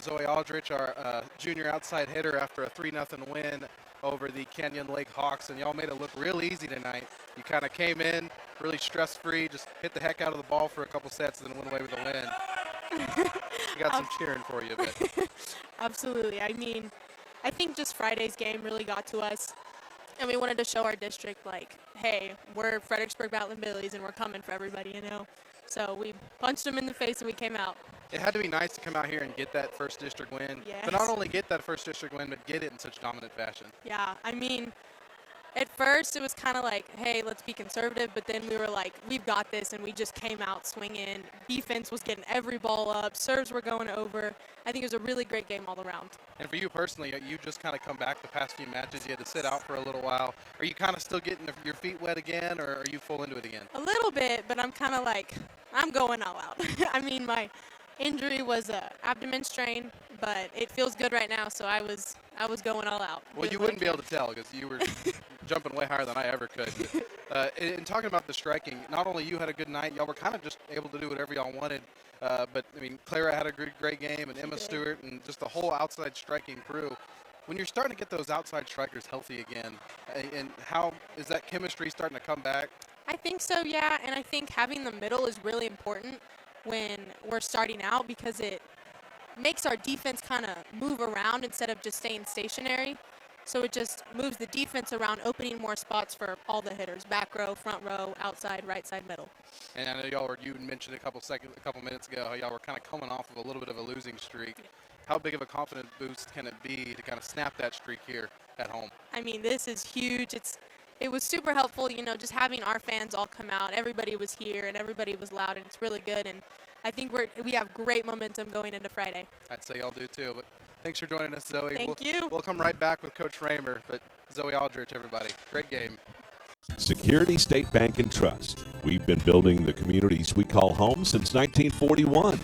Zoe Aldrich, our junior outside hitter, after a 3-0 win over the Canyon Lake Hawks, and y'all made it look real easy tonight. You kind of came in really stress-free, just hit the heck out of the ball for a couple sets, and then went away with a win. We got some cheering for you, but Absolutely. I mean, I think just Friday's game really got to us, and we wanted to show our district, like, hey, we're Fredericksburg Battling Billies, and we're coming for everybody, you know. So we punched them in the face, and we came out. it had to be nice to come out here and get that first district win. Yes. But not only get that first district win, but get it in such dominant fashion. Yeah, I mean, at first it was kind of like, hey, let's be conservative, but then we were like, we've got this, and we just came out swinging. Defense was getting every ball up. Serves were going over. I think it was a really great game all around. And for you personally, you just kind of come back the past few matches. You had to sit out for a little while. Are you kind of still getting your feet wet again, or are you full into it again? A little bit, but I'm kind of like, I'm going all out. I mean, my injury was a abdomen strain, but it feels good right now, so I was going all out. Well, you wouldn't be able to tell because you were jumping way higher than I ever could. In talking about the striking, not only you had a good night, y'all were kind of just able to do whatever y'all wanted. But, I mean, Clara had a great game, and Emma Stewart, and just the whole outside striking crew. When you're starting to get those outside strikers healthy again, and how is that chemistry starting to come back? I think so, yeah, and I think having the middle is really important when we're starting out because it makes our defense kind of move around instead of just staying stationary. So it just moves the defense around, opening more spots for all the hitters, back row, front row, outside, right side, middle. And I know you mentioned a couple minutes ago how y'all were kind of coming off of a little bit of a losing streak. How big of a confidence boost can it be to kind of snap that streak here at home? I mean, this is huge. It was super helpful, you know, just having our fans all come out. Everybody was here and everybody was loud, and it's really good. And I think we have great momentum going into Friday. I'd say y'all do too. But thanks for joining us, Zoe. Thank you. We'll come right back with Coach Roemer, but Zoe Aldrich, everybody. Great game. Security State Bank and Trust. We've been building the communities we call home since 1941.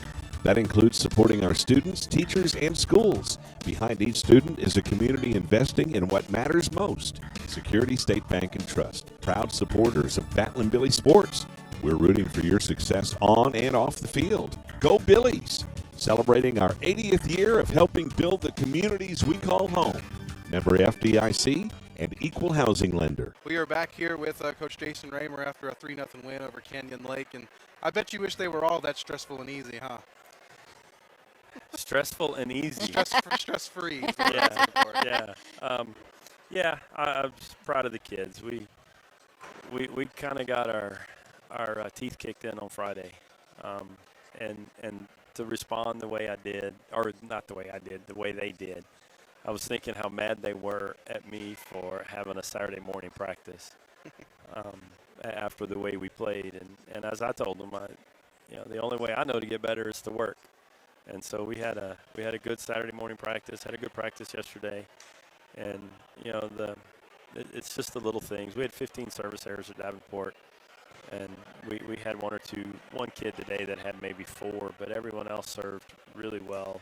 That includes supporting our students, teachers, and schools. Behind each student is a community investing in what matters most. Security State Bank and Trust, proud supporters of Battlin' Billie sports. We're rooting for your success on and off the field. Go Billies! Celebrating our 80th year of helping build the communities we call home. Member FDIC and equal housing lender. We are back here with Coach Jason Roemer after a 3-0 win over Canyon Lake, and I bet you wish they were all that stressful and easy, huh? Stressful and easy. Stress-free. Yeah. I'm just proud of the kids. We kind of got our teeth kicked in on Friday, and to respond the way I did, or not the way I did, the way they did. I was thinking how mad they were at me for having a Saturday morning practice after the way we played, and as I told them, the only way I know to get better is to work. And so we had a good Saturday morning practice, had a good practice yesterday, and it's just the little things. We had 15 service errors at Davenport, and we had one kid today that had maybe 4, but everyone else served really well.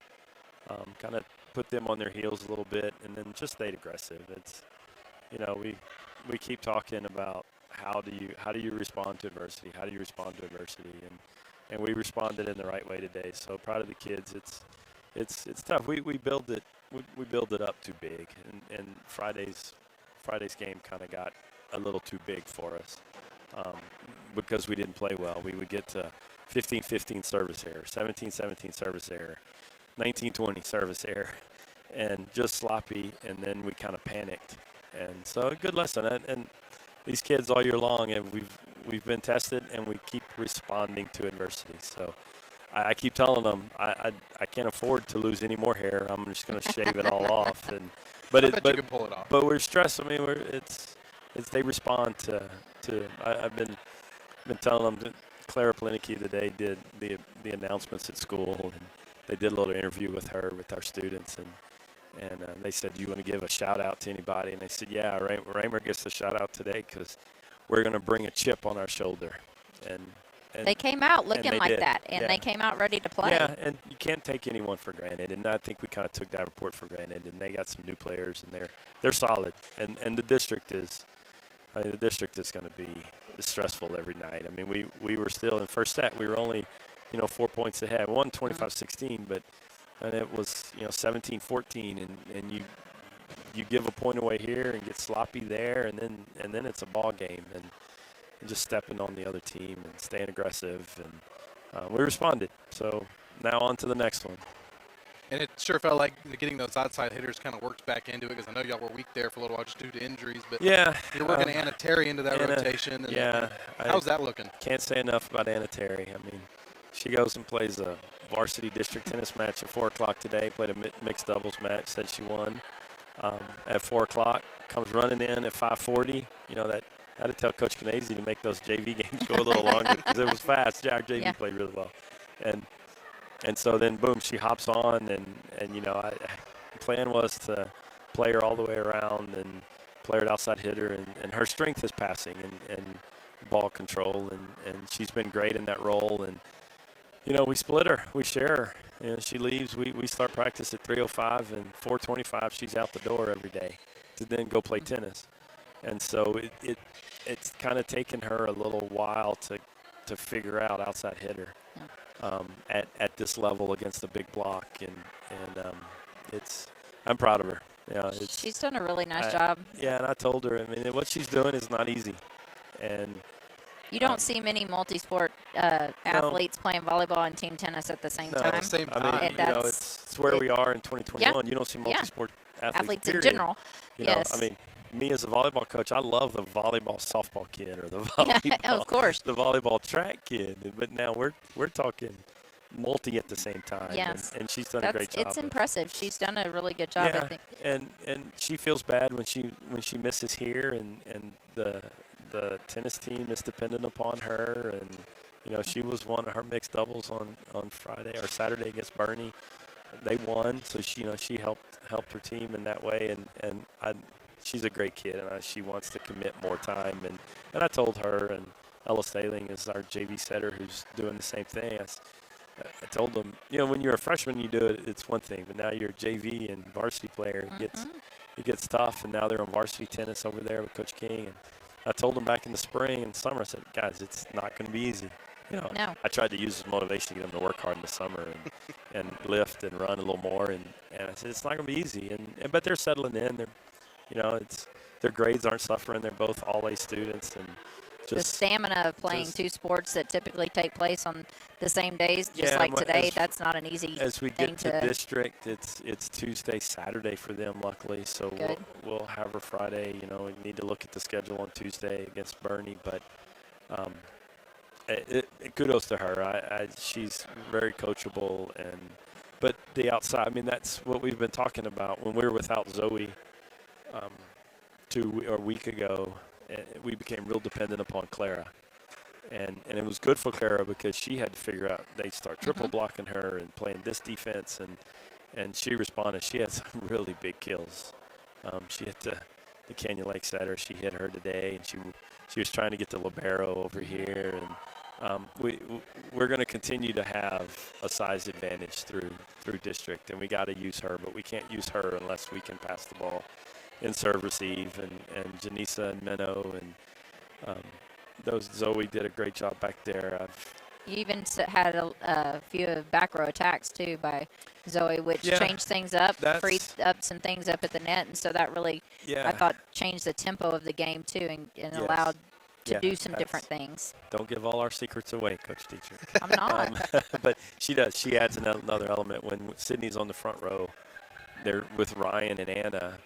Kind of put them on their heels a little bit, and then just stayed aggressive. It's we keep talking about how do you respond to adversity? How do you respond to adversity? And we responded in the right way today. So proud of the kids. It's tough. We build it up too big, and Friday's game kind of got a little too big for us because we didn't play well. We would get to 15-15 service error, 17-17 service error, 19-20 service error, and just sloppy. And then we kind of panicked. And so a good lesson. And these kids all year long, and we've been tested, and we keep responding to adversity. So I keep telling them I can't afford to lose any more hair. I'm just going to shave it all off. But you can pull it off. But we're stressed. I mean, it's they respond to. I've been telling them that Clara Plinicky today did the announcements at school, and they did a little interview with her, with our students, and they said, do you want to give a shout out to anybody? And they said, yeah, Roemer gets the shout out today because we're going to bring a chip on our shoulder. And they came out looking like did. that, and they came out ready to play. Yeah, and you can't take anyone for granted. And I think we kind of took Davenport for granted, and they got some new players, and they're solid. And the district is going to be stressful every night. I mean, we were still in first set. We were only 4 points ahead. We won 25-16, but and it was 17-14, and you give a point away here and get sloppy there, and then it's a ball game, and just stepping on the other team and staying aggressive, and we responded. So now on to the next one. And it sure felt like getting those outside hitters kind of worked back into it, because I know y'all were weak there for a little while just due to injuries. But yeah, you're working Anna Terry into that rotation. And yeah. How's that looking? Can't say enough about Anna Terry. I mean, she goes and plays a varsity district tennis match at 4 o'clock today, played a mixed doubles match, said she won at 4 o'clock, comes running in at 5:40. That I had to tell Coach Canese to make those JV games go a little longer because it was fast. Our JV played really well. And so then, boom, she hops on, and the plan was to play her all the way around and play her outside hitter, and her strength is passing and ball control, and she's been great in that role. And, we split her. We share her. She leaves. We start practice at 3:05, and 4:25 she's out the door every day to then go play tennis. And so it's kind of taken her a little while to figure out outside hitter. At this level against a big block, and I'm proud of her. She's done a really nice job. Yeah, and I told her, what she's doing is not easy, and you don't see many multi-sport athletes playing volleyball and team tennis at the same time. At the same time. It's where we are in 2021. You don't see multi-sport athletes in general. Yes. Me as a volleyball coach, I love the volleyball softball kid or the volleyball, of course, the volleyball track kid. But now we're talking multi at the same time. Yes, and she's done a great job. It's impressive. She's done a really good job. I think. And she feels bad when she misses here, and the tennis team is dependent upon her. And she was one of her mixed doubles on Friday or Saturday against Bernie. They won, so she helped her team in that way. And she's a great kid, and she wants to commit more time. And I told her, and Ella Staling is our JV setter who's doing the same thing. I told them, when you're a freshman, you do it, it's one thing. But now you're a JV and varsity player. It gets tough, and now they're on varsity tennis over there with Coach King. And I told them back in the spring and summer, I said, guys, it's not going to be easy. No. I tried to use as motivation to get them to work hard in the summer and lift and run a little more. And I said, it's not going to be easy. But they're settling in. Their grades aren't suffering. They're both all-A students, and the stamina of playing two sports that typically take place on the same days, just like today, that's not an easy thing. As we get to district, it's Tuesday, Saturday for them, luckily. So we'll have her Friday. We need to look at the schedule on Tuesday against Bernie, but kudos to her. She's very coachable, but the outside. That's what we've been talking about when we were without Zoe. A week ago, we became real dependent upon Clara, and it was good for Clara because she had to figure out they start triple blocking her and playing this defense, and she responded. She had some really big kills. She hit the Canyon Lake setter. She hit her today, and she was trying to get the libero over here, and we're going to continue to have a size advantage through district, and we got to use her, but we can't use her unless we can pass the ball and serve receive, and Janisa and Menno, and those Zoe did a great job back there. You even had a few back row attacks too by Zoe, which changed things up, freed up some things up at the net, and so that really, I thought, changed the tempo of the game too, and allowed to do some different things. Don't give all our secrets away, Coach Dietrich. I'm not. But she does. She adds another element when Sydney's on the front row. They're with Ryan and Anna.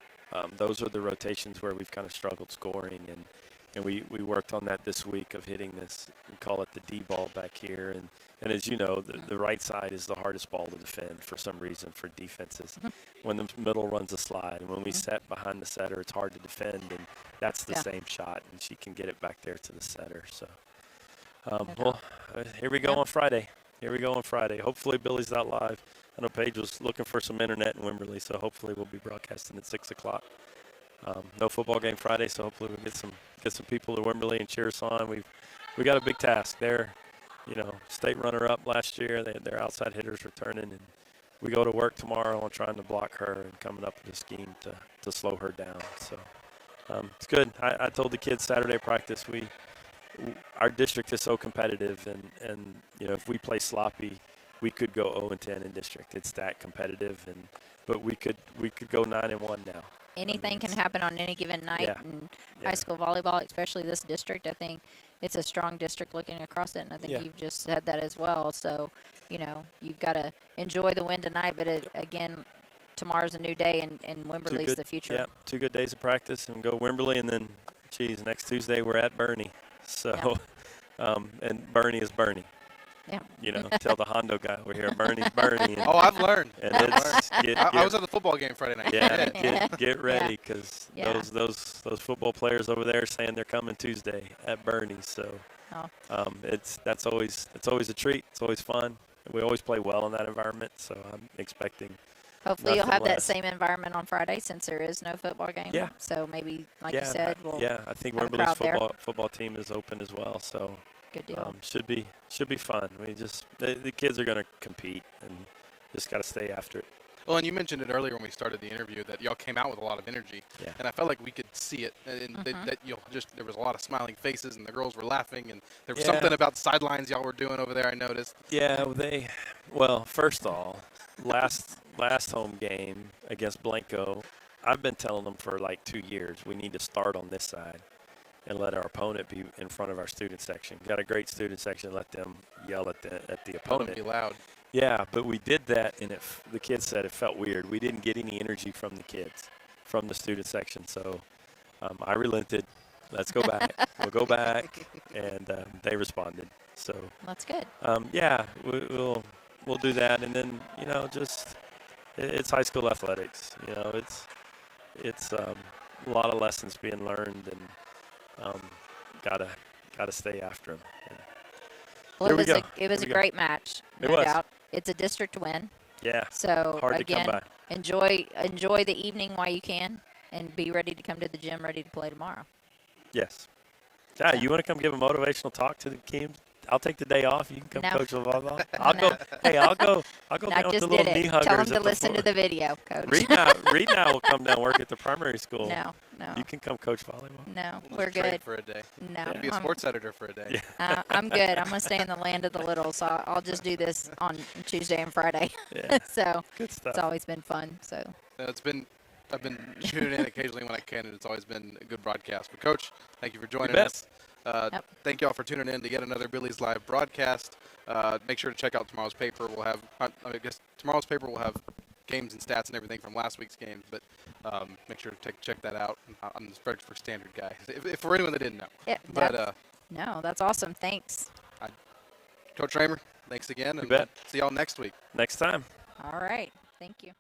Those are the rotations where we've kind of struggled scoring, and we worked on that this week of hitting this, we call it the D ball back here, and as you know, the right side is the hardest ball to defend for some reason for defenses. When the middle runs a slide, and when we set behind the setter, it's hard to defend, and that's the same shot, and she can get it back there to the setter. So, here we go on Friday. Hopefully Billie's not live. I know Paige was looking for some internet in Wimberley, so hopefully we'll be broadcasting at 6 o'clock. No football game Friday, so hopefully we'll get some people to Wimberley and cheer us on. We got a big task. They're, state runner-up last year. Their outside hitters returning, and we go to work tomorrow on trying to block her and coming up with a scheme to slow her down. So it's good. I told the kids Saturday practice our district is so competitive, and if we play sloppy, we could go 0-10 in district. It's that competitive, but we could go 9-1 now. Anything can happen on any given night Yeah. in high school volleyball, especially this district. I think it's a strong district looking across it, and I think you've just said that as well. So, you've got to enjoy the win tonight, but again, tomorrow's a new day, and Wimberley's the future. Yeah, 2 good days of practice and go Wimberley, and then, next Tuesday we're at Bernie. So, and Bernie is Bernie. Yeah. Tell the Hondo guy we're here. Bernie's Bernie. And, I've learned. And I was at the football game Friday night. Yeah, get ready, because those football players over there saying they're coming Tuesday at Bernie. So that's always a treat. It's always fun. We always play well in that environment. So I'm expecting. Hopefully you'll have that same environment on Friday since there is no football game. Yeah. So maybe, like you said, we'll I think Wimberley's football team is open as well. So. Good deal. Should be fun. We the kids are going to compete, and just got to stay after it. Well, and you mentioned it earlier when we started the interview that y'all came out with a lot of energy, and I felt like we could see it. And that there was a lot of smiling faces, and the girls were laughing, and there was something about the sidelines y'all were doing over there. I noticed. Yeah, first of all, last home game against Blanco, I've been telling them for like 2 years we need to start on this side and let our opponent be in front of our student section. Got a great student section. Let them yell at the opponent. Let them be loud. Yeah, but we did that, and the kids said it felt weird. We didn't get any energy from the kids, from the student section. So I relented. Let's go back. We'll go back, and they responded. So that's good. We'll do that, and then it's high school athletics. It's a lot of lessons being learned, and gotta stay after them. Well, it was a great match. No doubt. It's a district win. Yeah. So hard again, to come by. enjoy the evening while you can, and be ready to come to the gym, ready to play tomorrow. Yes. Yeah, you want to come give a motivational talk to the team? I'll take the day off. You can come coach the volleyball. I'll go. Hey, I'll go down with the little knee huggers. Tell them to listen to the video, Coach. Reed now will come down and work at the primary school. No. You can come coach volleyball. No, we're good. For a day. No. Be a sports editor for a day. Yeah. I'm good. I'm going to stay in the land of the little, so I'll just do this on Tuesday and Friday. Yeah. So good stuff. It's always been fun. So I've been tuning in occasionally when I can, and it's always been a good broadcast. But Coach, thank you for joining us. Thank you all for tuning in to yet another Billie's Live broadcast. Make sure to check out tomorrow's paper. We'll have, tomorrow's paper will have games and stats and everything from last week's games, but make sure to check that out. I'm the Fredericksburg Standard guy, if for anyone that didn't know. Yeah, but no, that's awesome. Thanks. Coach Roemer, thanks again, and bet. see y'all next week. Next time. All right. Thank you.